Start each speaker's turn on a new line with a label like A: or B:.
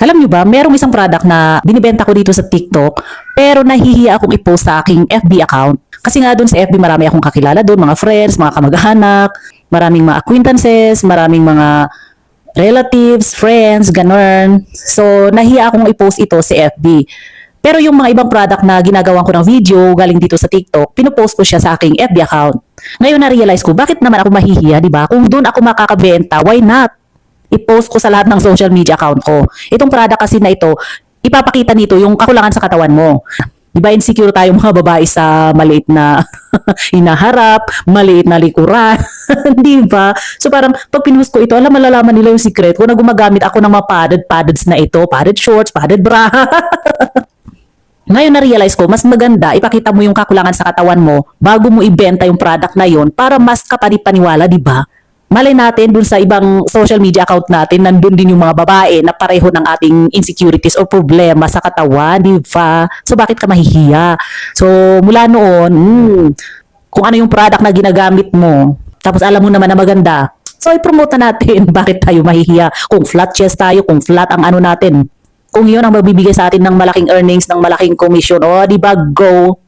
A: Alam nyo ba, merong isang product na binibenta ko dito sa TikTok, pero nahihiya akong i-post sa aking FB account. Kasi nga doon sa FB marami akong kakilala doon, mga friends, mga kamag-anak, maraming mga acquaintances, maraming mga relatives, friends, ganun. So, nahiya akong i-post ito sa FB. Pero yung mga ibang product na ginagawa ko ng video galing dito sa TikTok, pinupost ko siya sa aking FB account. Ngayon na-realize ko, bakit naman ako mahihiya, di ba? Kung doon ako makakabenta, why not? I-post ko sa lahat ng social media account ko. Itong product kasi na ito, ipapakita nito yung kakulangan sa katawan mo. Di ba insecure tayong mga babae sa maliit na hinaharap, maliit na likuran, di ba? So parang pag pinost ko ito, malalaman nila yung secret ko na gumagamit ako ng mga padded na ito, padded shorts, padded bra. Ngayon na-realize ko, mas maganda ipakita mo yung kakulangan sa katawan mo bago mo ibenta yung product na yon para mas kapanipaniwala, di ba? Malay natin dun sa ibang social media account natin, nandun din yung mga babae na pareho ng ating insecurities o problema sa katawan, di ba? So bakit ka mahihiya? So mula noon, kung ano yung product na ginagamit mo, tapos alam mo naman na maganda, so i-promote na natin. Bakit tayo mahihiya? Kung flat chest tayo, kung flat ang ano natin, kung yun ang magbibigay sa atin ng malaking earnings, ng malaking commission, o di ba, go!